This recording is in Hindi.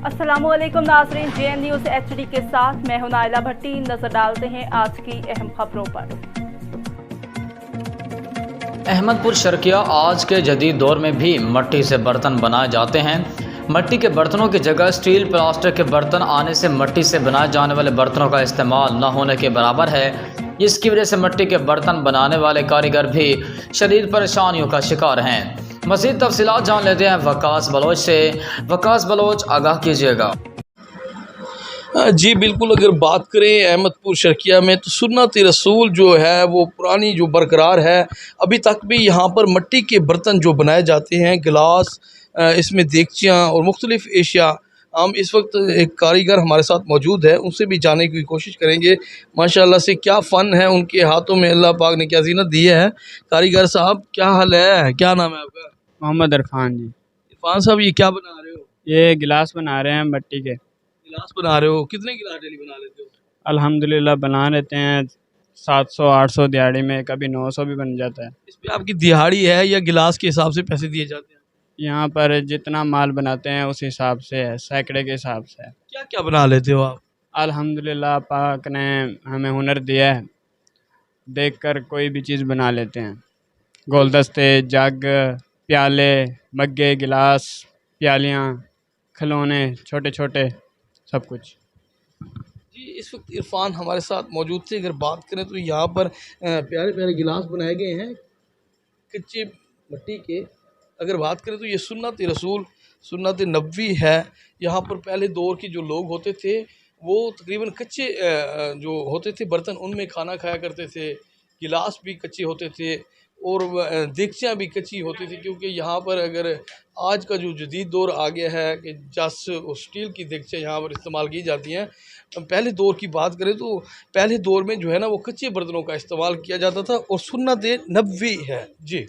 अस्सलामुअलैकुम नाज़रीन, JN न्यूज़ HD के साथ मैं हूं नाइला भट्टी। नजर डालते हैं आज की अहम खबरों पर। अहमदपुर शर्किया आज के जदीद दौर में भी मिट्टी से बर्तन बनाए जाते हैं। मिट्टी के बर्तनों की जगह स्टील प्लास्टिक के बर्तन आने से मिट्टी से बनाए जाने वाले बर्तनों का इस्तेमाल न होने के बराबर है। इसकी वजह से मिट्टी के बर्तन बनाने वाले कारीगर भी शदीद परेशानियों का शिकार हैं। मज़ीद तफसीलात जान लेते हैं वकास बलोच से। वकास बलोच, आगाह कीजिएगा। जी बिल्कुल, अगर बात करें अहमदपुर शर्किया में तो सुन्नत रसूल जो है वो पुरानी जो बरकरार है। अभी तक भी यहाँ पर मिट्टी के बर्तन जो बनाए जाते हैं, गिलास, इसमें देगचियाँ और मुख्तलिफ़ एशिया। हम इस वक्त एक कारीगर हमारे साथ मौजूद है, उनसे भी जानने की कोशिश करेंगे माशाल्लाह से क्या फ़न है उनके हाथों में, अल्लाह पाक ने क्या ज़ीनत दी है। कारीगर साहब, क्या हाल है, क्या नाम है आपका? मोहम्मद इरफान जी। इरफान साहब, ये क्या बना रहे हो? ये गिलास बना रहे हैं मिट्टी के। गिलास बना रहे हो? कितने गिलास डेली बना लेते हो? अल्हम्दुलिल्लाह बना लेते हैं 700-800 दिहाड़ी में, कभी 900 भी बन जाता है। इस पे आपकी दिहाड़ी है या गिलास के हिसाब से पैसे दिए जाते हैं? यहाँ पर जितना माल बनाते हैं उस हिसाब से है, सैकड़े के हिसाब से है। क्या क्या बना लेते हो आप? अल्हम्दुलिल्लाह पाक ने हमें हुनर दिया है, देखकर कोई भी चीज़ बना लेते हैं। गोलदस्ते, जग, प्याले, मग्गे, गिलास, प्यालियाँ, खिलौने, छोटे छोटे, सब कुछ। जी, इस वक्त इरफान हमारे साथ मौजूद थे। अगर बात करें तो यहाँ पर प्यारे प्यारे गिलास बनाए गए हैं कच्चे मिट्टी के। अगर बात करें तो ये सुन्नत रसूल, सुन्नत नबवी है। यहाँ पर पहले दौर के जो लोग होते थे वो तकरीबन कच्चे जो होते थे बर्तन, उनमें खाना खाया करते थे। गिलास भी कच्चे होते थे और देगचियाँ भी कच्ची होती थी, क्योंकि यहाँ पर अगर आज का जो जदीद दौर आ गया है कि जस स्टील की देगचियाँ यहाँ पर इस्तेमाल की जाती हैं। पहले दौर की बात करें तो पहले दौर में जो है ना वो कच्चे बर्तनों का इस्तेमाल किया जाता था और सुन्नत नबवी है। जी।